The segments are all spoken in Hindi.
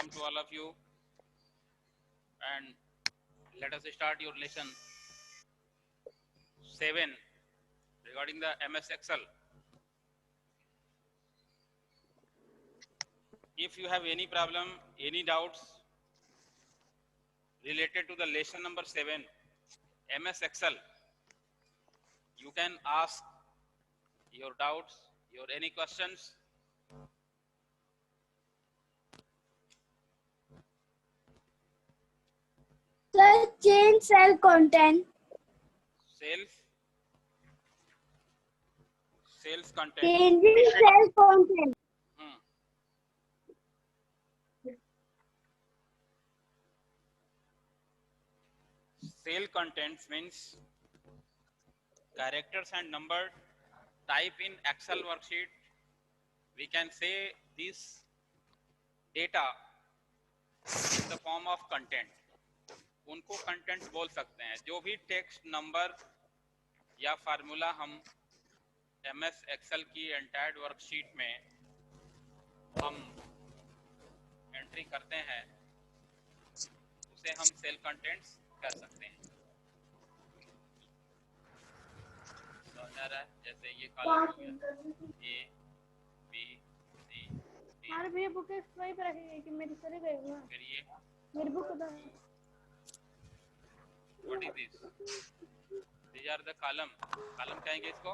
welcome to all of you, and let us start your lesson 7 regarding the MS Excel. If you have any problem, any doubts related to the lesson number 7 MS Excel, you can ask your doubts, your any questions. Sir, change cell content. Sales content. Changing cell content. Cell contents means characters and number type in Excel worksheet. We can say this data in the form of content. उनको कंटेंट बोल सकते हैं. जो भी टेक्स्ट नंबर या फार्मूला हम MS एक्सेल की एंटायर वर्कशीट में हम एंट्री करते हैं उसे हम सेल कंटेंट्स कह सकते हैं. समझ आ रहा है? जैसे ये कॉलम हो गया A B C D. यार भैया बुक वहीं पे रखेंगे कि मेरी सरे गए ना. फिर ये मेरी बुक उधर. What is this? These are the column. Column कहेंगे इसको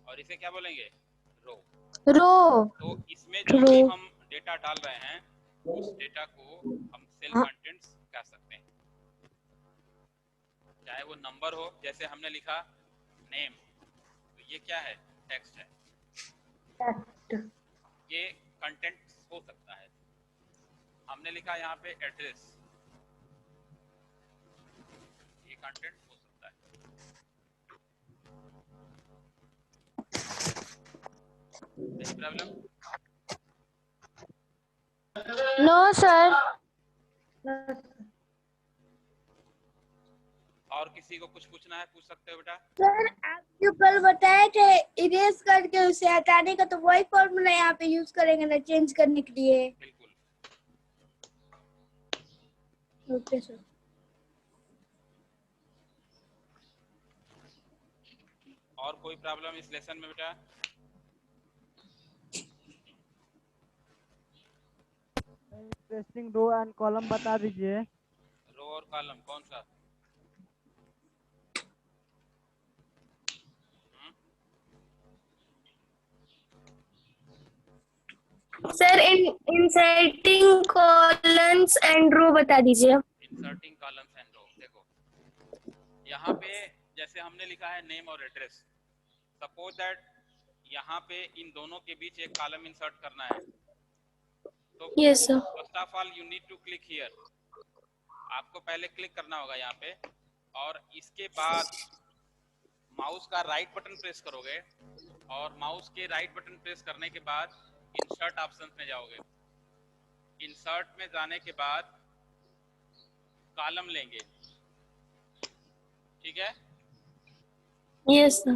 और इसे क्या बोलेंगे? रो. तो इसमें जो भी हम डेटा डाल रहे हैं उस डेटा को हम सेल कंटेंट्स कह सकते हैं. चाहे वो नंबर हो, जैसे हमने लिखा नेम, तो ये क्या है? टेक्स्ट है. ये कंटेंट हो सकता है. हमने लिखा यहाँ पे एड्रेस, ये कंटेंट हो सकता है. Any problem? No sir. और किसी को कुछ पूछना है पूछ सकते हो बेटा. सर आप जो कल बताए थे इरेज करके उसे हटाने का, तो वही फॉर्मूला यहाँ पे यूज करेंगे ना चेंज करने के लिए. बिल्कुल. Okay sir. और कोई प्रॉब्लम इस लेसन में बेटा? इंटरेस्टिंग रो एंड कॉलम बता दीजिए. रो और कॉलम कौन सा? सर इंसर्टिंग कॉलम्स एंड रो बता दीजिए. इंसर्टिंग कॉलम्स एंड रो. देखो यहाँ पे जैसे हमने लिखा है नेम और एड्रेस. सपोज दैट यहाँ पे इन दोनों के बीच एक कॉलम इंसर्ट करना है. तो yes sir. First of all you need to click here. आपको पहले क्लिक करना होगा यहाँ पे और इसके बाद माउस का राइट बटन प्रेस करोगे और माउस के राइट बटन प्रेस करने के बाद इंसर्ट ऑप्शंस में जाओगे. इंसर्ट में जाने के बाद कॉलम लेंगे. ठीक है? Yes sir.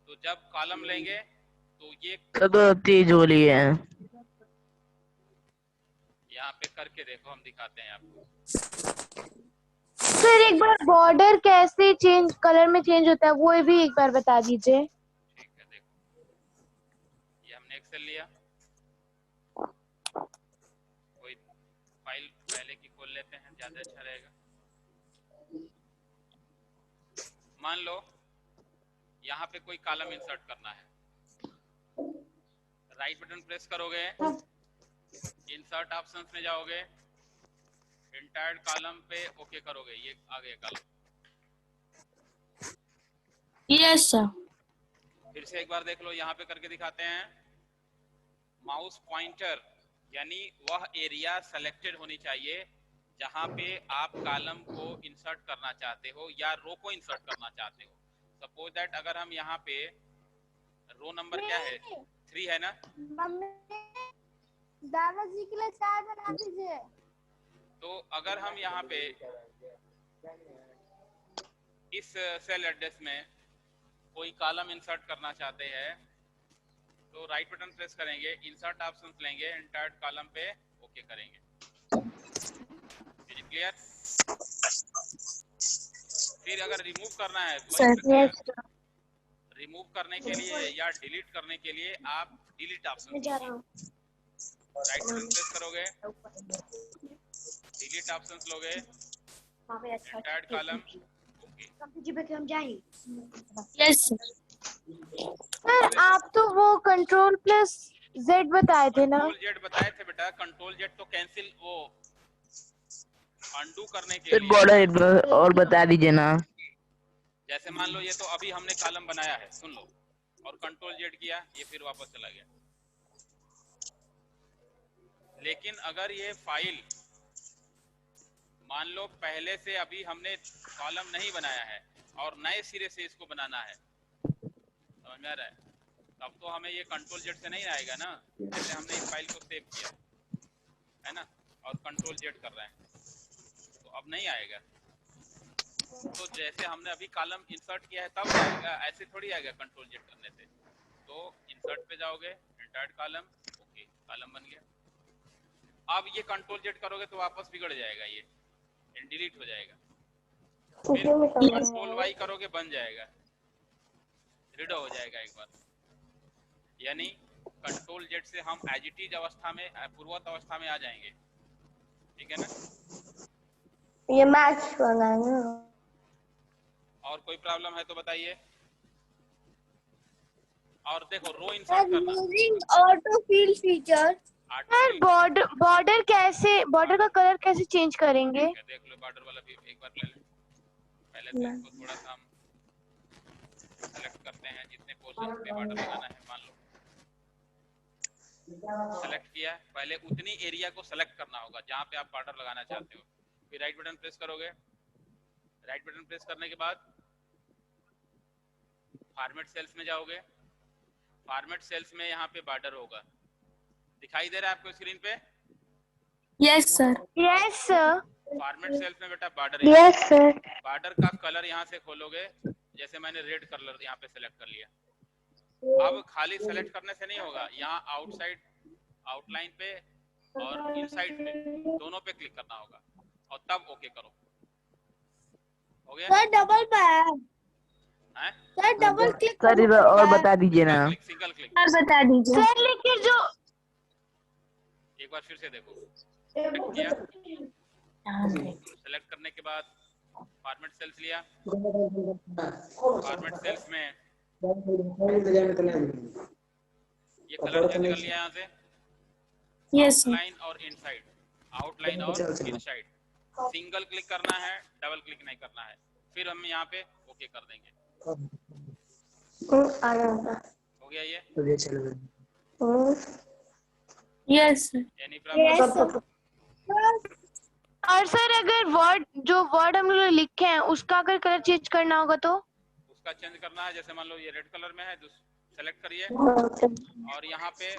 तो जब कॉलम लेंगे तो ये तो तेज हो रही है. यहाँ पे करके देखो, हम दिखाते हैं आपको. सर एक बार बॉर्डर कैसे चेंज कलर में चेंज होता है वो भी एक बार बता दीजिए. ठीक है. देखो ये हमने एक्सेल लिया, कोई फाइल पहले की खोल लेते हैं, ज्यादा अच्छा रहेगा. मान लो यहाँ पे कोई कॉलम इंसर्ट करना है. राइट बटन प्रेस करोगे, इंसर्ट ऑप्शंस में जाओगे, एंटायर कॉलम पे ओके करोगे, ये आ गया कॉलम. Yes sir. फिर से एक बार देख लो, यहाँ पे करके दिखाते हैं. माउस पॉइंटर यानी वह एरिया सेलेक्टेड होनी चाहिए जहां पे आप कॉलम को इंसर्ट करना चाहते हो या रो को इंसर्ट करना चाहते हो. सपोज दैट अगर हम यहाँ पे रो नंबर क्या है 3 है ना. मम्मी दादाजी के लिए चाय बना दीजिए. तो अगर हम यहाँ पे इस सेल एड्रेस में कोई कॉलम इंसर्ट करना चाहते हैं तो राइट बटन प्रेस करेंगे, इंसर्ट ऑप्शन लेंगे, एंटायर कॉलम पे ओके करेंगे. Is it clear? फिर अगर रिमूव करना है सर यस रिमूव करने के लिए या डिलीट करने के लिए आप डिलीट ऑप्शन जा रहा हूँ राइट बटन प्रेस करोगे, डिलीट ऑप्शन लोगे, एंटायर कॉलम, ओके। हम जाएंगे। यस सर आप तो वो कंट्रोल प्लस जेड बताए थे ना? कंट्रोल जेड बताए थे बेटा, कंट्रोल जेड तो कैंसिल वो अंडू करने के सर लिए। बॉर्डर और बता दीजिए ना। जैसे मान लो ये तो अभी हमने कॉलम बनाया है, सुन लो, और कंट्रोल जेड किया, ये फिर वापस चला गया। लेकिन अगर ये फाइल मान लो पहले से अभी हमने कॉलम नहीं बनाया है और नए सिरे से इसको बनाना है, समझ में आ रहा है? तब तो हमें ये कंट्रोल जेड से नहीं आएगा ना, जैसे हमने इस फाइल को सेव किया है ना और कंट्रोल जेड कर रहे हैं तो अब नहीं आएगा। तो जैसे हमने अभी कॉलम इंसर्ट किया है तब आएगा, ऐसे थोड़ी आएगा कंट्रोल जेड करने से। तो इंसर्ट पे जाओगे, एंटायर कॉलम, ओके, कॉलम बन गया। अब ये कंट्रोल जेड करोगे तो वापस बिगड़ जाएगा, ये डिलीट हो जाएगा। फिर कंट्रोल वाई करोगे बन जाएगा, रीडो हो जाएगा एक बार। यानी कंट्रोल जेड से हम एज इट इज अवस्था में, पूर्ववत अवस्था में आ जाएंगे, ठीक है ना? ये मैच वाला है ना? और कोई प्रॉब्लम है तो बताइए। और देखो रो इंसर्ट करना, using auto fill feature. Sir border कैसे, बॉर्डर का कलर कैसे चेंज करेंगे? देख लो, बॉर्डर वाला भी एक बार ले लें। पहले तो इसको थोड़ा सा हम सेलेक्ट करते हैं, जितने पोर्शन पे बॉर्डर लगाना है मान लो सेलेक्ट किया, पहले उतनी एरिया को सेलेक्ट करना होगा जहां पे आप बॉर्डर लगाना चाहते हो। फिर राइट बटन प्रेस करोगे, राइट बटन प्रेस करने के बाद फॉर्मेट सेल्स में जाओगे, फॉर्मेट सेल्स में यहाँ पे बॉर्डर होगा, दिखाई दे रहा है आपको स्क्रीन पे? Yes sir. Yes sir. Format cells में बेटा बॉर्डर, यस सर। बॉर्डर का कलर यहाँ से खोलोगे, जैसे मैंने रेड कलर यहाँ पे सेलेक्ट कर लिया। अब खाली सेलेक्ट करने से नहीं होगा, यहाँ आउटसाइड आउटलाइन पे और इनसाइड पे दोनों पे क्लिक करना होगा और तब ओके करो। हो गया सर डबल पैर, है? सर डबल क्लिक सर और बता दीजिए ना। सिंगल क्लिक सर बता दीजिए सर। लेकिन जो एक बार फिर से देखो, सेलेक्ट किया, सेलेक्ट करने के बाद फॉर्मेट सेल्स लिया, फॉर्मेट सेल्स में ये कलर चेंज कर लिया यहाँ से, आउटलाइन और इनसाइड, आउटलाइन और इनसाइड, सिंगल क्लिक करना है, डबल क्लिक नहीं करना है। फिर हम यहाँ पे ओके कर देंगे। हो गया ये? Yes any problem? और सर अगर जो वर्ड हम लोग लिखे हैं उसका अगर कलर चेंज करना होगा तो उसका चेंज करना है, जैसे मान लो ये रेड कलर में है तो सेलेक्ट करिए और यहाँ पे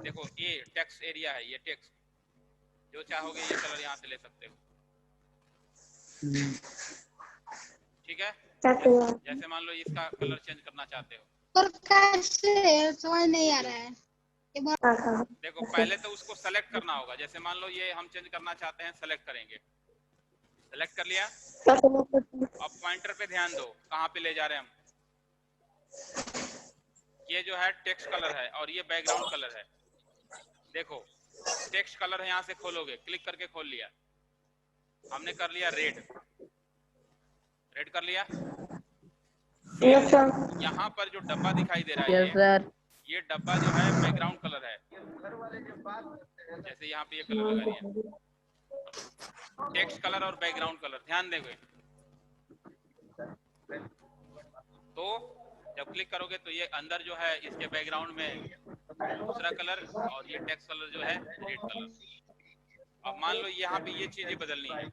देखो ये टेक्स्ट एरिया है, ये टेक्स्ट जो चाहोगे ये कलर यहाँ से ले सकते हो, ठीक है? जैसे मान लो इसका कलर चेंज करना चाहते हो, कैसे समझ नहीं आ रहा है। देखो पहले तो उसको सेलेक्ट करना होगा, जैसे मान लो ये हम चेंज करना चाहते हैं, सेलेक्ट करेंगे, सेलेक्ट कर लिया। अब पॉइंटर पे ध्यान दो, कहाँ पे ले जा रहे हैं हम। ये जो है टेक्स्ट कलर है और ये बैकग्राउंड कलर है। देखो टेक्स्ट कलर है, यहाँ से खोलोगे, क्लिक करके खोल लिया, हमने कर लिया रेड, रेड कर लिया। यहाँ पर जो डब्बा दिखाई दे रहा है ये डब्बा जो है बैकग्राउंड कलर है, जैसे यहाँ पे ये कलर लगा दिया, टेक्स्ट कलर और बैकग्राउंड कलर, ध्यान देंगे। तो जब क्लिक करोगे तो ये अंदर जो है इसके बैकग्राउंड में दूसरा कलर और ये टेक्स्ट कलर जो है रेड कलर। अब मान लो यहाँ पे ये चीजें बदलनी है,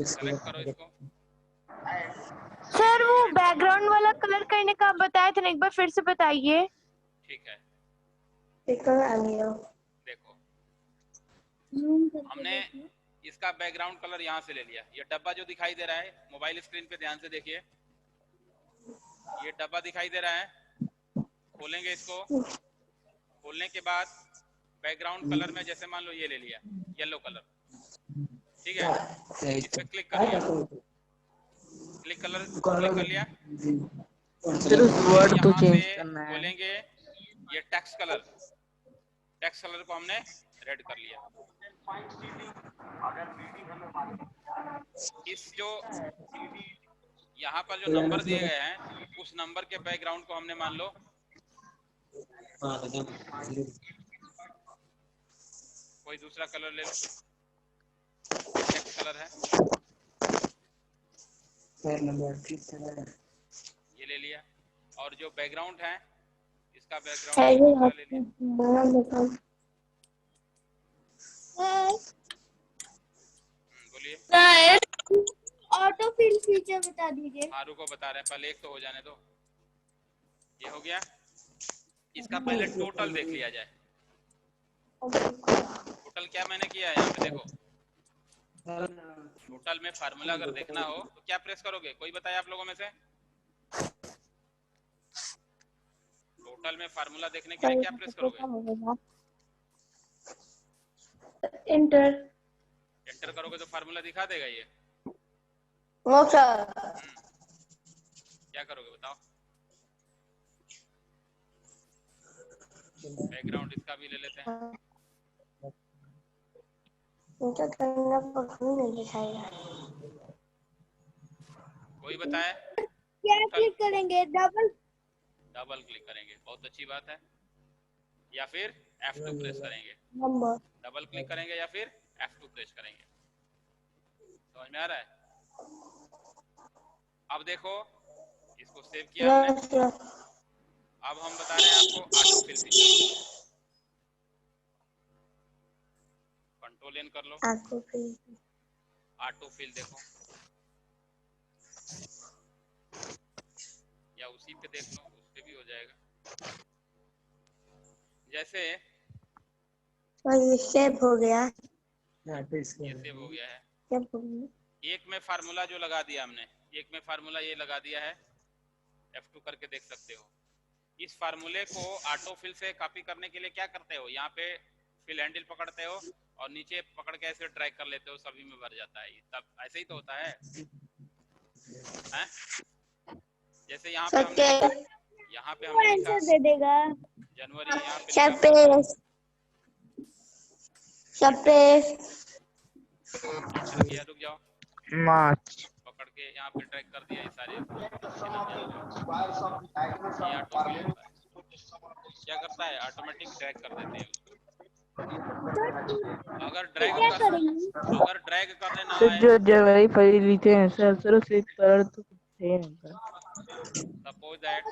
सेलेक्ट करो इसको। सर वो बैकग्राउंड वाला कलर करने का आप बताया था ना, एक बार फिर से बताइए। ठीक है, देखो हमने इसका बैकग्राउंड कलर यहाँ से ले लिया। ये डब्बा जो दिखाई दे रहा है मोबाइल स्क्रीन पे ध्यान से देखिए, ये डब्बा दिखाई दे रहा है, खोलेंगे इसको, खोलने के बाद बैकग्राउंड कलर में जैसे मान लो ये ले लिया येलो कलर, ठीक है, इस पे क्लिक कर लिया, क्लिक कर लिया। सर उस वर्ड तो यहाँ चेंज पे करना है। बोलेंगे ये टेक्स्ट कलर को हमने रेड कर लिया। इस जो यहाँ पर जो नंबर दिए गए हैं उस नंबर के बैकग्राउंड को हमने मान लो कोई दूसरा कलर ले लो, टेक्स्ट कलर है ये ले लिया, और जो बैकग्राउंड है इसका बैकग्राउंड ले लिया। बोलिए ऑटो फिल फीचर बता दीजिए। मारू को बता रहे हैं, पहले एक तो हो जाने दो। ये हो गया, इसका पहले टोटल देख लिया जाए। टोटल क्या मैंने किया है यहाँ पे देखो, टोटल में फार्मूला अगर देखना हो तो क्या प्रेस करोगे, कोई बताए आप लोगों में से? टोटल में फार्मूला देखने के लिए क्या प्रेस करोगे? इंटर। एंटर करोगे तो फार्मूला दिखा देगा ये। क्या करोगे बताओ? बैकग्राउंड इसका भी ले लेते हैं। कोई बताए? क्या क्लिक करेंगे? डबल क्लिक करेंगे, बहुत अच्छी बात है। या फिर F2 प्रेस करेंगे। डबल क्लिक करेंगे या फिर F2 प्रेस करेंगे। समझ में आ रहा है? अब देखो इसको सेव किया हमने। अब हम बता रहे हैं आपको auto fill feature. Control N कर लो, ऑटो फिल देखो, या उसी पे देख लो, उस पे भी हो जाएगा। जैसे ये सेव हो गया। ये सेव हो गया है। एक में फार्मूला जो लगा दिया हमने, एक में फार्मूला ये लगा दिया है, F2 करके देख सकते हो। इस फार्मूले को ऑटो फिल से कॉपी करने के लिए क्या करते हो, यहाँ पे फिल हैंडल पकड़ते हो और नीचे पकड़ के ऐसे ड्रैग कर लेते हो, सभी में भर जाता है। तब ऐसे ही तो होता है, हैं? जैसे यहाँ पे हमने लिखा दे देगा जनवरी, यहाँ पे लिखा रुक जाओ, मार्च पकड़ के यहाँ पे ड्रैग कर दिया, ये सारे क्या करता है, ऑटोमेटिक ड्रैग कर देते हैं उसको। अगर ड्रैग करने ना आए, जो जनवरी फरवरी लिखे हैं सर से कलर तो है नहीं। सपोज दैट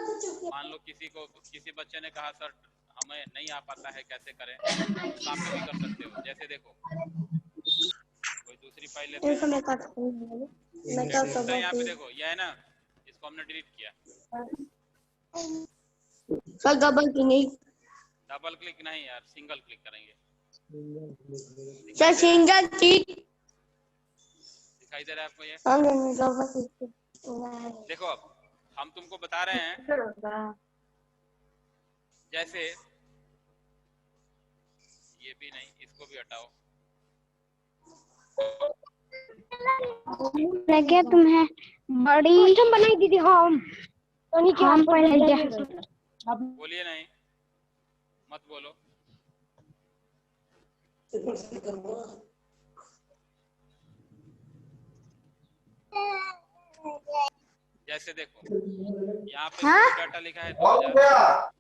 मान लो किसी बच्चे ने कहा सर हमें नहीं आ पाता है, कैसे करें? काम में भी कर सकते हो। जैसे देखो कोई दूसरी फाइल लेते हैं, यहाँ पे देखो ये है ना, इसको हमने डिलीट किया। डबल क्लिक नहीं यार, सिंगल क्लिक करेंगे। सिंगल क्लिक दिखाई दे रहा है आपको ये? देखो अब हम तुमको बता रहे हैं, जैसे ये भी नहीं, इसको भी हटाओ। क्या तुम्हें बड़ी बनाई दीदी? हम बोलिए नहीं, मत बोलो। जैसे देखो यहाँ पे डाटा लिखा है 2000।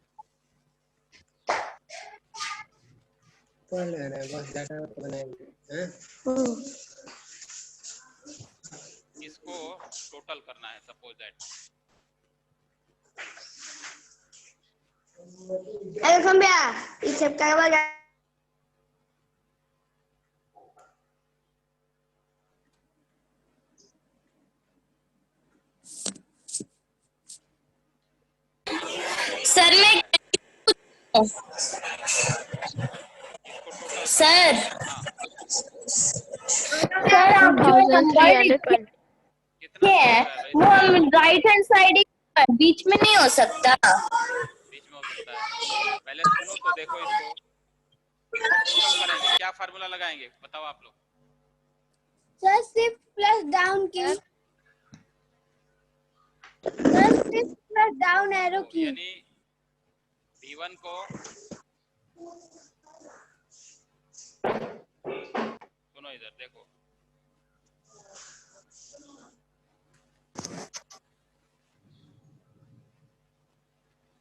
इसको टोटल करना है, सपोज दैट। सर मैं सर आप जो नंबर लिखे हैं वो राइट हैंड साइड बीच में नहीं हो सकता? बीच में हो सकता है, पहले सुनो तो देखो इसको। फार्मूला लगाएंगे बताओ आप लोग? सर शिफ्ट प्लस डाउन की, sir shift plus down arrow की। यानी V1 को सुनो, इधर देखो,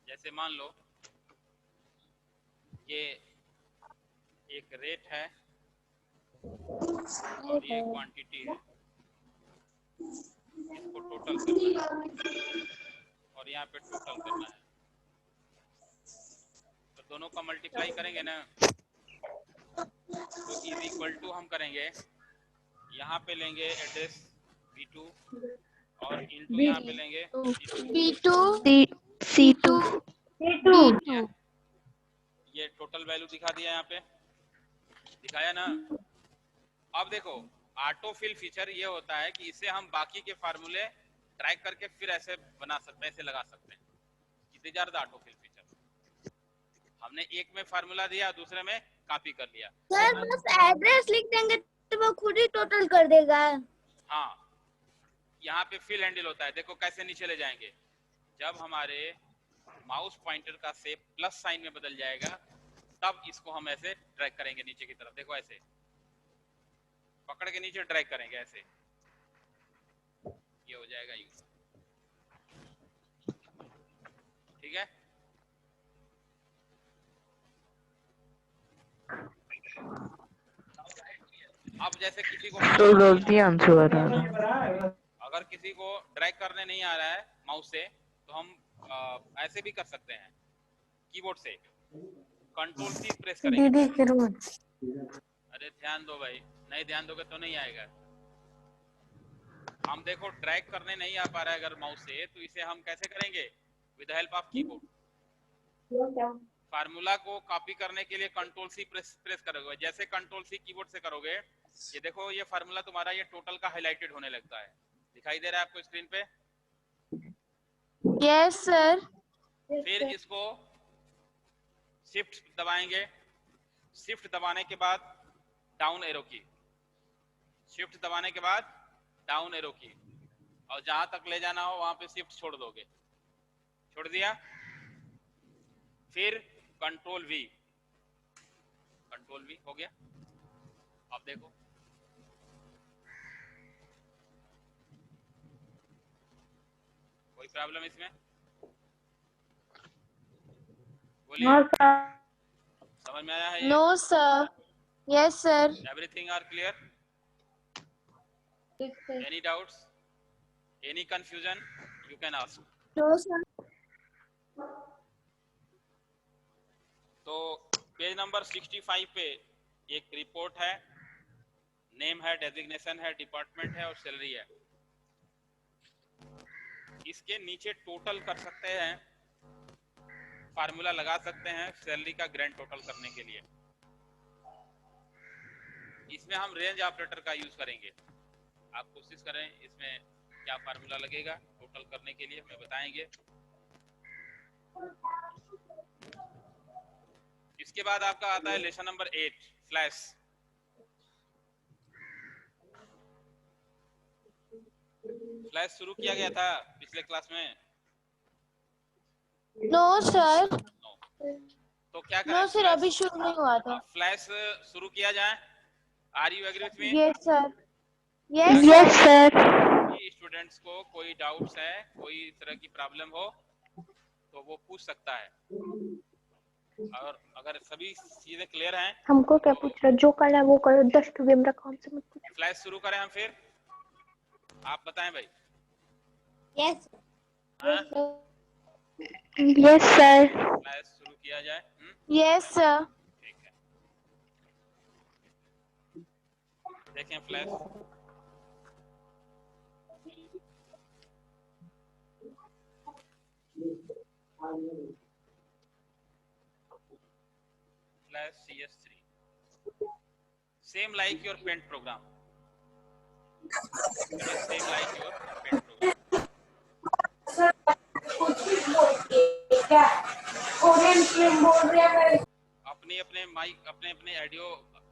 जैसे मान लो ये एक रेट है और ये क्वांटिटी है, इसको टोटल करना है और यहाँ पे टोटल करना है, तो दोनों का मल्टीप्लाई करेंगे ना, तो इज इक्वल टू हम करेंगे, यहाँ पे लेंगे एड्रेस V2 और इनटू यहाँ पे लेंगे B2 C2 ये टोटल वैल्यू दिखा दिया, यहाँ पे दिखाया ना। अब देखो ऑटो फिल फीचर ये होता है कि इसे हम बाकी के फार्मूले ट्रैक करके फिर ऐसे बना सकते हैं, ऐसे लगा सकते हैं। It is the auto fill feature. हमने एक में फार्मूला दिया, दूसरे में कॉपी कर लिया। सर बस एड्रेस लिख देंगे तो वो खुद ही टोटल कर देगा। हाँ, यहाँ पे फिल हैंडल होता है, देखो कैसे नीचे ले जाएंगे। जब हमारे माउस पॉइंटर का शेप प्लस साइन में बदल जाएगा तब इसको हम ऐसे ड्रैग करेंगे नीचे की तरफ, देखो ऐसे पकड़ के नीचे ड्रैग करेंगे, ऐसे ये हो जाएगा यूज। ठीक है, अब जैसे किसी को तो गलती आंसर आ रहा है। अगर किसी को ड्रैग करने नहीं आ रहा है माउस से, तो हम ऐसे भी कर सकते हैं, कीबोर्ड से कंट्रोल C प्रेस करेंगे। अरे ध्यान दो भाई, नहीं ध्यान दोगे तो नहीं आएगा। हम देखो ड्रैग करने नहीं आ पा रहा है अगर माउस से, तो इसे हम कैसे करेंगे? With the help of keyboard. Formula को कॉपी करने के लिए कंट्रोल C प्रेस करोगे, जैसे कंट्रोल C कीबोर्ड से करोगे, ये देखो ये फार्मूला तुम्हारा ये टोटल का हाईलाइटेड होने लगता है। दिखाई दे रहा है आपको स्क्रीन पे? Yes sir. फिर इसको शिफ्ट दबाएंगे, शिफ्ट दबाने के बाद डाउन एरो की, शिफ्ट दबाने के बाद डाउन एरो की, और जहां तक ले जाना हो वहां पे शिफ्ट छोड़ दोगे, छोड़ दिया। फिर कंट्रोल V हो गया। अब देखो कोई प्रॉब्लम इसमें? बोलिए, समझ में आया है? No sir. Yes sir. Everything are clear? Any doubts, any confusion, you can ask. No sir. तो पेज नंबर 65 पे एक रिपोर्ट है, नेम है, डेजिग्नेशन है, डिपार्टमेंट है और सैलरी है। इसके नीचे टोटल कर सकते हैं, फार्मूला लगा सकते हैं सैलरी का ग्रैंड टोटल करने के लिए। इसमें हम रेंज ऑपरेटर का यूज करेंगे। आप कोशिश करें इसमें क्या फार्मूला लगेगा टोटल करने के लिए, हमें बताएंगे। इसके बाद आपका आता है लेसन नंबर 8 फ्लैश। फ्लैश शुरू किया गया था पिछले क्लास में? No sir. तो क्या करें? नो सर, अभी शुरू नहीं हुआ था। फ्लैश शुरू किया जाए? Are you agree with me? Yes sir. Yes sir. Students को कोई डाउट्स है, कोई तरह की प्रॉब्लम हो तो वो पूछ सकता है, और अगर सभी चीजें क्लियर हैं। हमको क्या पूछ रहा, जो करना है वो करो, 10 टू गेम रखा हमसे मत पूछो। फ्लैश शुरू करें हम फिर? आप बताएं भाई। Yes yes sir. फ्लैश शुरू किया जाए? Yes sir. ठीक है, देखें flash. Flash CS3, same like your paint program. It is same like your paint program. अपने अपने माइक, अपने अपने ऑडियो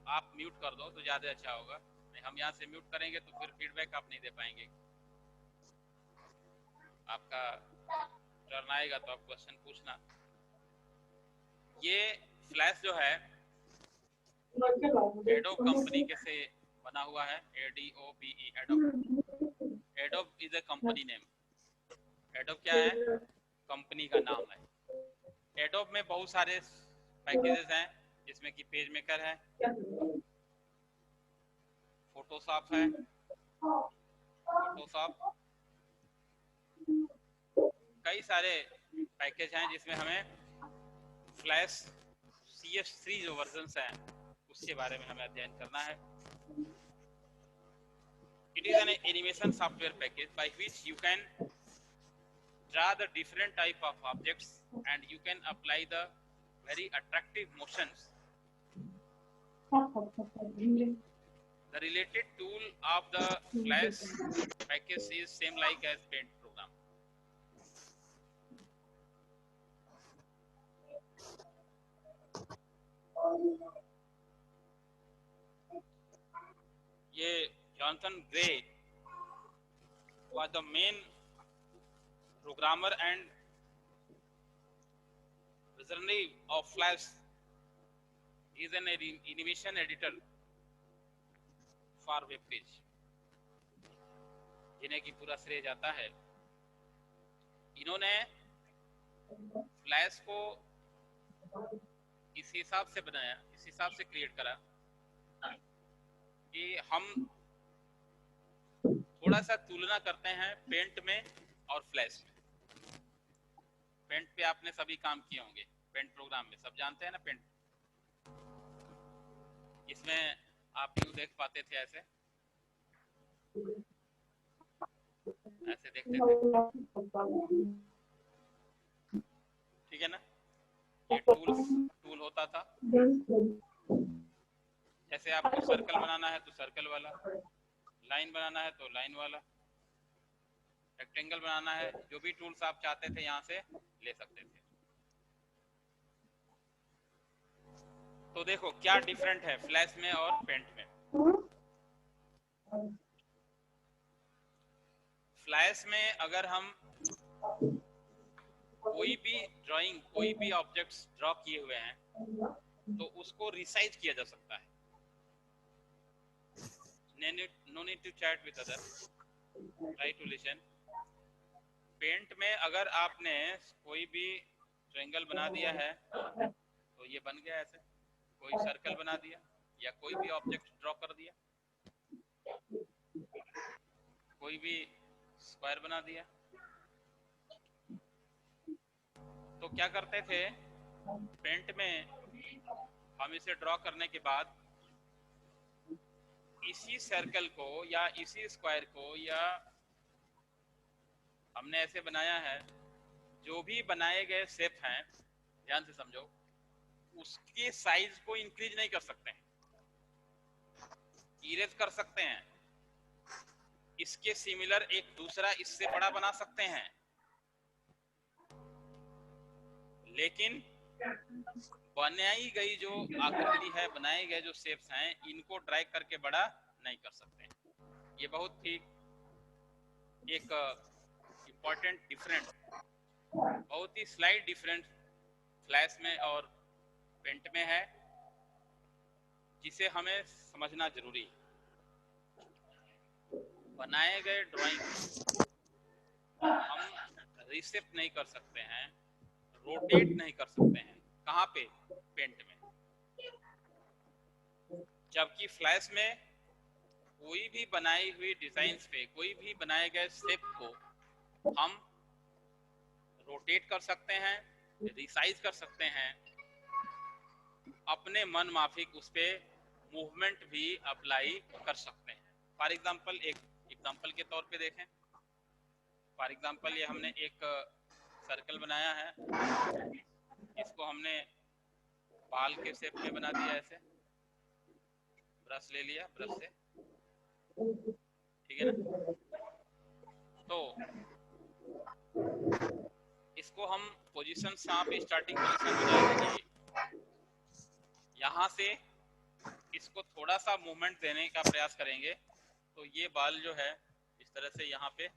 आप म्यूट कर दो तो ज़्यादा अच्छा होगा, नहीं हम यहाँ से म्यूट करेंगे तो फिर फीडबैक आप नहीं दे पाएंगे। आपका टर्न आएगा तो आप क्वेश्चन पूछना। ये फ्लैश जो है एडोब कंपनी के से बना हुआ है, ADOBE, adobe. Adobe is a company name. Adobe क्या है? कंपनी का नाम है। एडोब में बहुत सारे पैकेजेस हैं, जिसमें कि पेज मेकर है, फोटोशॉप है, फोटोशॉप, कई सारे पैकेज हैं जिसमें हमें फ्लैश CS3 जो वर्जन्स हैं उसके बारे में हमें अध्ययन करना है। It is an animation software package by which you can draw the different type of objects and you can apply the very attractive motions. The related tool of the Flash package is same like as Paint program. ये Jonathan Gray was the main programmer and visionary of Flash. He is an animation editor for web page, जिन्हें की पूरा श्रेय जाता है। इन्होंने फ्लैश को इस हिसाब से बनाया, इस हिसाब से क्रिएट करा कि हम थोड़ा सा तुलना करते हैं पेंट में और फ्लैश में। पेंट पे आपने सभी काम किए होंगे, पेंट प्रोग्राम में सब जानते हैं ना पेंट। इसमें आप व्यू देख पाते थे, ऐसे ऐसे देखते थे, ठीक है ना। ये टूल होता था। जैसे आपको सर्कल बनाना है तो सर्कल वाला, लाइन बनाना है तो लाइन वाला, रेक्टेंगल बनाना है, जो भी टूल्स आप चाहते थे यहाँ से ले सकते थे। तो देखो क्या डिफरेंट है फ्लैश में और पेंट में। फ्लैश में अगर हम कोई भी ड्राइंग, कोई भी ऑब्जेक्ट्स ड्रॉ किए हुए हैं तो उसको रिसाइज किया जा सकता है। No need to chat with other, try to listen. Paint में अगर आपने कोई भी ट्रायंगल बना दिया है तो ये बन गया ऐसे, कोई सर्कल बना दिया या कोई भी ऑब्जेक्ट ड्रॉ कर दिया, कोई भी स्क्वायर बना दिया। तो क्या करते थे पेंट में, हम इसे ड्रॉ करने के बाद इसी सर्कल को या इसी स्क्वायर को या हमने ऐसे बनाया है, जो भी बनाए गए शेप हैं, ध्यान से समझो, उसके साइज को इंक्रीज नहीं कर सकते हैं, इरेज कर सकते हैं। इसके सिमिलर एक दूसरा इससे बड़ा बना सकते हैं, लेकिन बनाई गई जो आकृति है, बनाए गए जो शेप्स हैं, इनको ड्रैग करके बड़ा नहीं कर सकते हैं। ये बहुत ही एक इम्पोर्टेंट डिफरेंट, बहुत ही स्लाइड डिफरेंट फ्लैश में और पेंट में है, जिसे हमें समझना जरूरी है। बनाए गए ड्राइंग हम रिसेप्ट नहीं कर सकते हैं, रोटेट नहीं कर सकते हैं। कहाँ पे? पेंट में। जबकि फ्लैश में कोई भी बनाई हुई डिजाइन्स पे, कोई भी बनाए गए शेप को हम रोटेट कर सकते हैं, रिसाइज कर सकते हैं, अपने मन माफिक उस पे मूवमेंट भी अप्लाई कर सकते हैं। फॉर एग्जांपल, एक एग्जांपल के तौर पे देखें। फॉर एग्जांपल, ये हमने एक सर्कल बनाया है, इसको हमने बाल के शेप में बना दिया ऐसे, ब्रश ले लिया, ब्रश से, ठीक है ना। तो इसको हम पोजीशन, सांप स्टार्टिंग पोजीशन हो जाएगी यहाँ से इसको थोड़ा सा मूवमेंट देने का प्रयास करेंगे तो ये बाल जो है इस तरह से यहाँ पे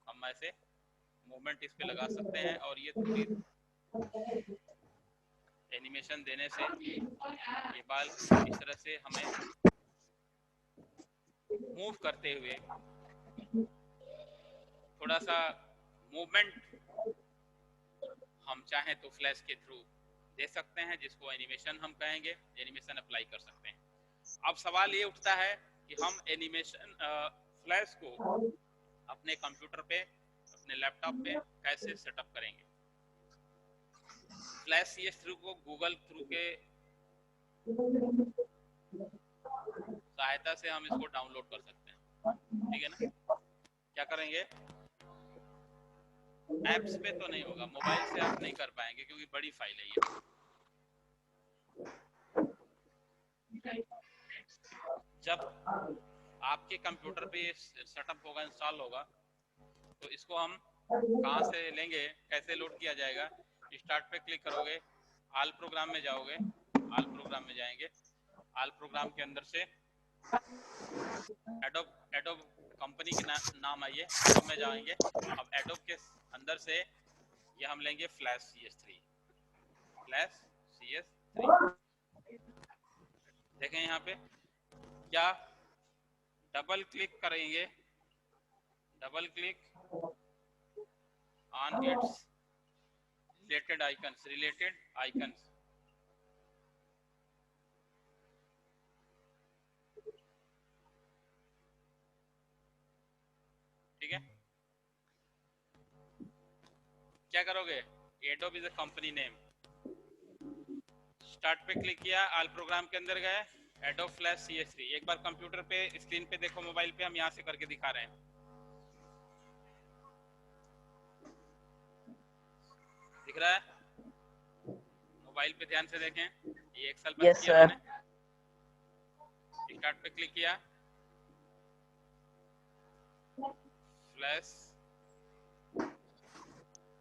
हम ऐसे मूवमेंट इस पे लगा सकते हैं और ये थोड़ी एनिमेशन देने से ये बाल इस तरह से हमें मूव करते हुए थोड़ा सा मूवमेंट हम चाहें तो फ्लैश के थ्रू दे सकते हैं, जिसको एनिमेशन हम कहेंगे, एनिमेशन अप्लाई कर सकते हैं। अब सवाल ये उठता है कि हम एनिमेशन फ्लैश को अपने कंप्यूटर पे, अपने लैपटॉप पे कैसे सेटअप करेंगे। फ्लैश CS थ्रू को गूगल थ्रू के सहायता से हम इसको डाउनलोड कर सकते हैं, ठीक है ना। क्या करेंगे, ऐप्स पे तो नहीं होगा, मोबाइल से आप नहीं कर पाएंगे क्योंकि बड़ी फाइल है ये। जब आपके कंप्यूटर पे सेटअप होगा, इंस्टॉल होगा, तो इसको हम कहाँ से लेंगे, कैसे लोड किया जाएगा। स्टार्ट पे क्लिक करोगे, ऑल प्रोग्राम में जाओगे, ऑल प्रोग्राम में जाएंगे, ऑल प्रोग्राम के अंदर से एडोब कंपनी के नाम आइए, एडोब में जाएंगे। अब एडोब के अंदर से ये हम लेंगे फ्लैश CS3, फ्लैश CS3। देखें यहाँ पे क्या डबल क्लिक करेंगे, double click on it's related icons, ठीक है। क्या करोगे, adobe is a company name, start पे क्लिक किया, ऑल प्रोग्राम के अंदर गए, एडोब फ्लैश CS3। एक बार कंप्यूटर पे स्क्रीन पे देखो, मोबाइल पे हम यहाँ से करके दिखा रहे हैं, दिख रहा है। मोबाइल पे ध्यान से देखें, ये एक्सेल बंद यस किया सर। मैंने, स्टार्ट पे क्लिक किया, फ्लैश,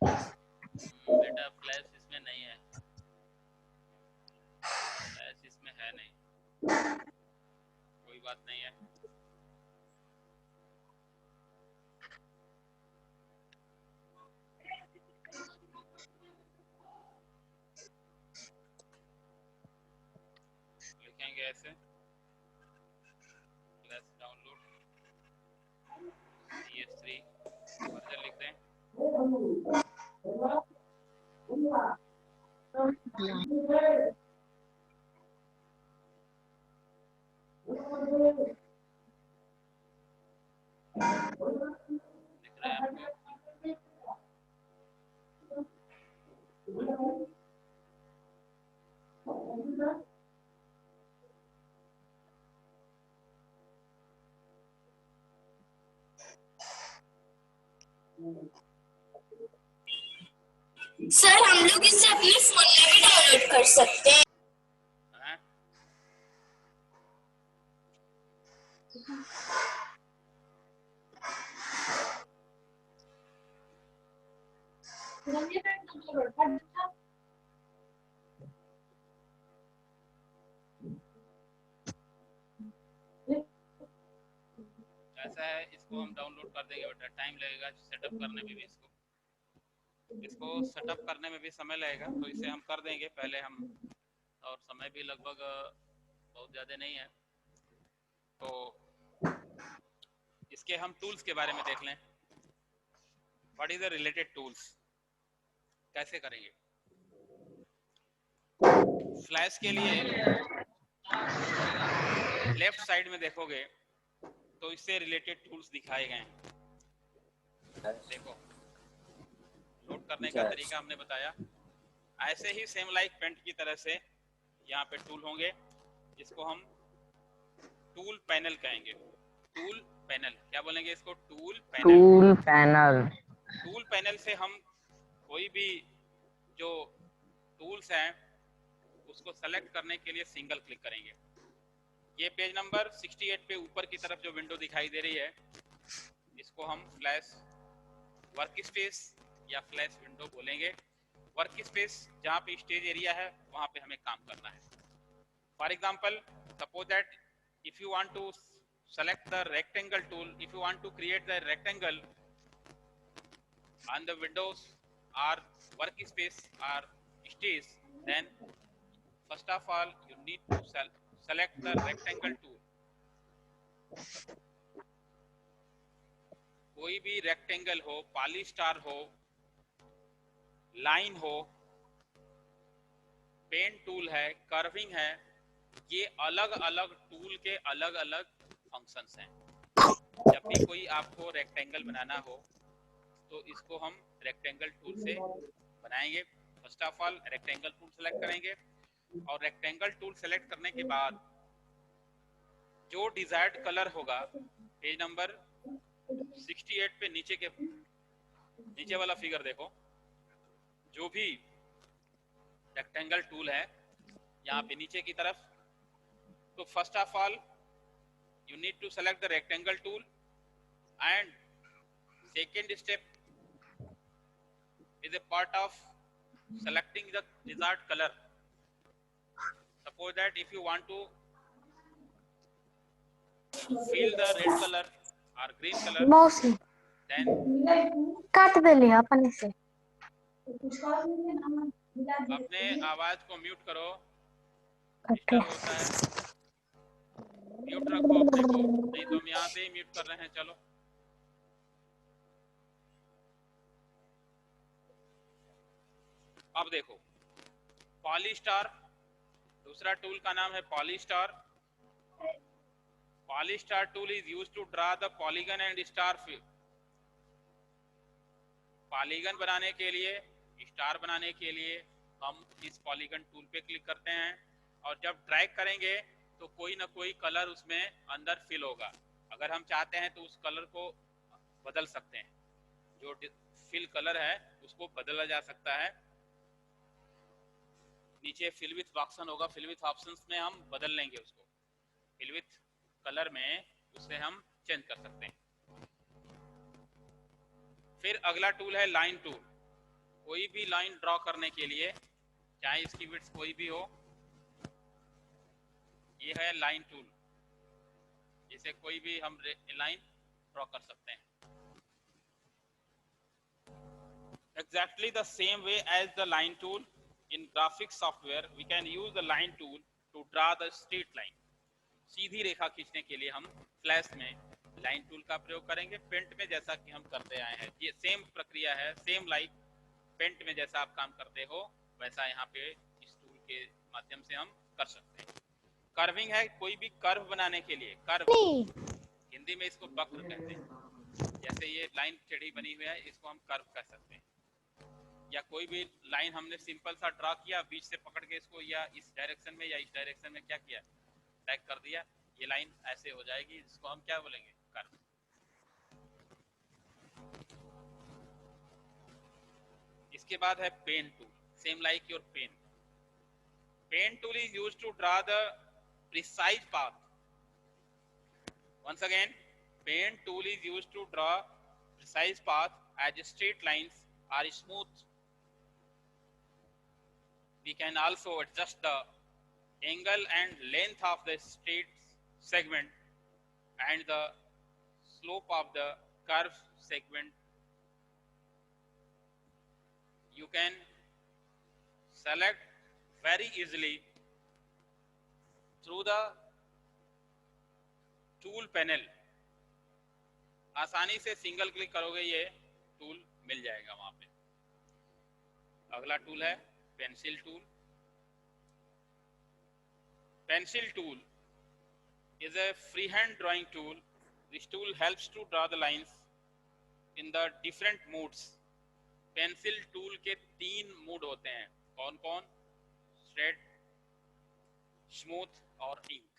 बेटा फ्लैश इसमें नहीं है, फ्लैश इसमें है नहीं, कोई बात नहीं है। लिखेंगे ऐसे, फ्लैश डाउनलोड CS3 वर्जन लिख दें। दिख रहा है आपको, सर हम लोग इसे अपने फोन में भी डाउनलोड कर सकते हैं। हैं? ऐसा है, इसको हम डाउनलोड कर देंगे बेटा, टाइम लगेगा सेटअप करने में भी, इसको सेटअप करने में भी समय लगेगा, तो इसे हम कर देंगे पहले हम, और समय भी लगभग बहुत ज़्यादा नहीं है। तो इसके हम टूल्स के बारे में देख लें, what is the related tools, कैसे करेंगे। फ्लैश के लिए लेफ्ट साइड में देखोगे तो इससे रिलेटेड टूल्स दिखाए गए हैं। देखो, लोड करने का तरीका हमने बताया, ऐसे ही सेम लाइक पेंट की तरह से यहाँ पे टूल होंगे, जिसको हम टूल पैनल कहेंगे। टूल पैनल, क्या बोलेंगे इसको, tool panel. Tool panel. Tool panel से हम कोई भी जो टूल्स हैं उसको सेलेक्ट करने के लिए सिंगल क्लिक करेंगे। ये पेज नंबर 68 पे ऊपर की तरफ जो विंडो दिखाई दे रही है, इसको हम फ्लैश वर्क स्पेस या फ्लैश विंडो बोलेंगे। वर्क स्पेस जहाँ पे स्टेज एरिया है वहाँ पे हमें काम करना है। For example, suppose that if you want to select the rectangle tool, if you want to create the rectangle on the windows or workspace or stage, then first of all you need to select the rectangle tool. कोई भी रेक्टेंगल हो, पॉलीस्टार हो, लाइन हो, पेन टूल है, कर्विंग है, ये अलग अलग टूल के अलग अलग फंक्शंस हैं। जब भी कोई आपको रेक्टेंगल बनाना हो तो इसको हम रेक्टेंगल टूल से बनाएंगे। First of all rectangle tool select करेंगे और रेक्टेंगल टूल सेलेक्ट करने के बाद जो डिजायर्ड कलर होगा, पेज नंबर 68 पे नीचे वाला फिगर देखो, जो भी रेक्टेंगल टूल है यहाँ पे नीचे की तरफ, तो first of all you need to select the rectangle tool and second step is a part of selecting the desired color. Suppose that if you want to fill the red color or green color, मौसी then काट दे ले अपने से। अपने आवाज को म्यूट करो, डिस्टर्ब होता है, म्यूट रखो अपने को, नहीं तो हम यहाँ पे ही म्यूट कर रहे हैं। चलो अब देखो, पॉलीस्टार, दूसरा टूल का नाम है PolyStar. PolyStar tool is used to draw the polygon and star fill. Polygon बनाने के लिए, स्टार बनाने के लिए हम इस पॉलीगन टूल पे क्लिक करते हैं और जब ड्रैग करेंगे तो कोई ना कोई कलर उसमें अंदर फिल होगा। अगर हम चाहते हैं तो उस कलर को बदल सकते हैं, जो फिल कलर है उसको बदला जा सकता है। नीचे फिल विथ ऑप्शन होगा, फिल विथ ऑप्शंस में हम बदल लेंगे उसको, फिल विथ कलर में उसे हम चेंज कर सकते हैं। फिर अगला टूल है लाइन टूल। कोई भी लाइन ड्रॉ करने के लिए, चाहे इसकी विड्थ कोई भी हो, ये है लाइन टूल, जिसे कोई भी हम लाइन ड्रॉ कर सकते हैं। Exactly the same way as the line tool in graphics software, we can use the line tool to draw the straight line. सीधी रेखा खींचने के लिए हम फ्लैश में लाइन टूल का प्रयोग करेंगे, पेंट में जैसा कि हम करते आए हैं। ये सेम प्रक्रिया है, सेम लाइक पेंट में जैसा आप काम करते हो वैसा यहाँ पे इस टूल के माध्यम से हम कर सकते हैं। कर्विंग है, कोई भी कर्व बनाने के लिए, कर्व हिंदी में इसको वक्र कहते हैं। जैसे ये लाइन टेढ़ी बनी हुई है, इसको हम कर्व कह सकते हैं। या कोई भी लाइन हमने सिंपल सा ड्रा किया, बीच से पकड़ के इसको या इस डायरेक्शन में या इस डायरेक्शन में क्या किया, टैग कर दिया, ये लाइन ऐसे हो जाएगी, इसको हम क्या बोलेंगे, कर्व। इसके बाद है pen tool, same like your pen. Pen tool is used to draw the precise path. Once again, pen tool is used to draw precise path as straight lines are smooth. We can also adjust the angle and length of the straight segment and the slope of the curved segment. You can select very easily through the tool panel. आसानी से सिंगल क्लिक करोगे ये टूल मिल जाएगा वहां पे। अगला टूल है pencil tool. Pencil tool is a freehand drawing tool. This tool helps to draw the lines in the different moods. Pencil tool के 3 मूड होते हैं, कौन कौन? स्ट्रेट, स्मूथ और इंक।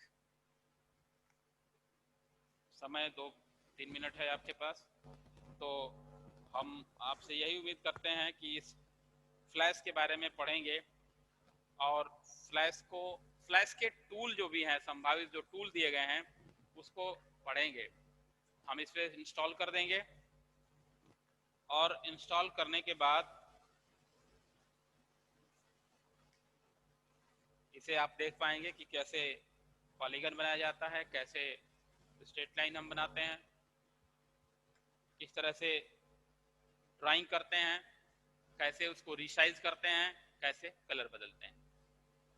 समय 2-3 मिनट है आपके पास, तो हम आपसे यही उम्मीद करते हैं कि इस फ्लैश के बारे में पढ़ेंगे और फ्लैश के टूल जो भी हैं, संभावित जो टूल दिए गए हैं उसको पढ़ेंगे। हम इस पर इंस्टॉल कर देंगे और इंस्टॉल करने के बाद इसे आप देख पाएंगे कि कैसे पॉलीगन बनाया जाता है, कैसे स्ट्रेट लाइन हम बनाते हैं, किस तरह से ड्राइंग करते हैं, कैसे उसको रिसाइज करते हैं, कैसे कलर बदलते हैं।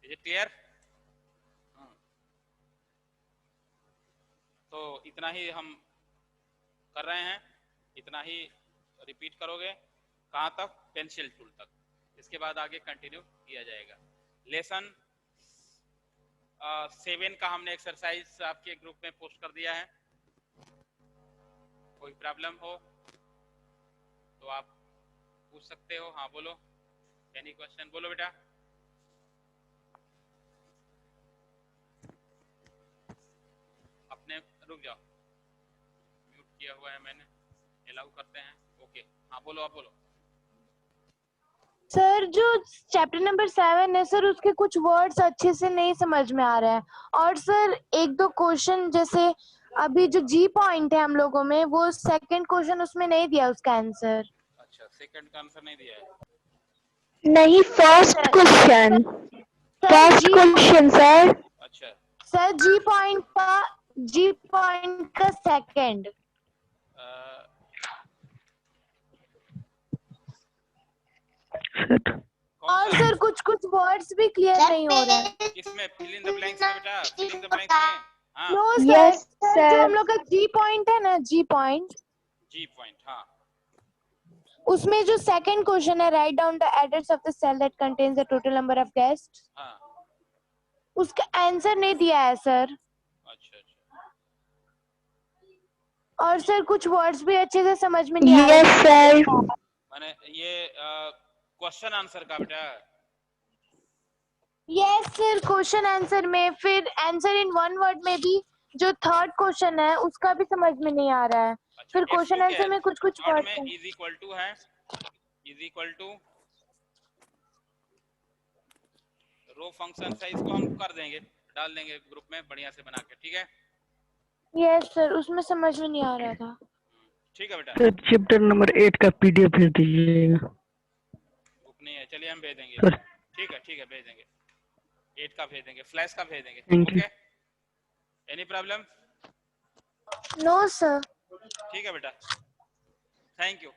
Is it clear? तो इतना ही हम कर रहे हैं, इतना ही रिपीट करोगे। कहाँ तक? पेंसिल टूल तक। इसके बाद आगे कंटिन्यू किया जाएगा। लेसन 7 का हमने एक्सरसाइज आपके ग्रुप में पोस्ट कर दिया है। कोई प्रॉब्लम हो तो आप पूछ सकते हो। हाँ बोलो, एनी क्वेश्चन? बोलो बेटा। अपने रुक जाओ, म्यूट किया हुआ है मैंने, अलाउ करते हैं। ओके, हाँ बोलो, आप बोलो। सर जो चैप्टर नंबर 7 है सर, उसके कुछ वर्ड्स अच्छे से नहीं समझ में आ रहे हैं। और सर एक दो क्वेश्चन, जैसे अभी जो जी पॉइंट है हम लोगों में, वो सेकंड क्वेश्चन उसमें नहीं दिया उसका आंसर। अच्छा, सेकंड का आंसर नहीं दिया है? नहीं, फर्स्ट क्वेश्चन सर। अच्छा सर जी पॉइंट का सेकंड। और सर कुछ वर्ड्स भी क्लियर नहीं हो रहे हैं। किसमें? फिल इन द ब्लैंक्स में बेटा, फिल इन द ब्लैंक्स में। हाँ, नो Yes, सर, sir. जो हम लोग का जी पॉइंट है ना, जी पॉइंट, हाँ उसमें जो सेकंड क्वेश्चन है, right down the address of the cell that contains the total number of guest, हाँ। उसका आंसर नहीं दिया है सर। अच्छा अच्छा, और सर कुछ वर्ड्स भी अच्छे से समझ में नहीं आ रहे। Yes, sir. माने ये क्वेश्चन आंसर का बेटा? यस सर, क्वेश्चन आंसर में, फिर आंसर इन वन वर्ड में भी जो थर्ड क्वेश्चन है उसका भी समझ में नहीं आ रहा है। अच्छा, फिर क्वेश्चन आंसर में कुछ थर्ड वर्ड्स में हैं। इज इक्वल टू है, is equal to row function size को हम कर देंगे, डाल देंगे ग्रुप में बढ़िया से बना के, ठीक है? यस सर, उसमें समझ में नहीं आ रहा था। ठीक है बेटा। सर चैप्टर नंबर 8 का पीडीएफ भेज दीजिएगा। बुक नहीं है, चलिए हम भेज देंगे। सर ठीक है भेज देंगे। 8 का भेज देंगे, फ्लैश का भेज देंगे। Thank you. Okay, any problem? No sir. ठीक है बेटा, थैंक यू।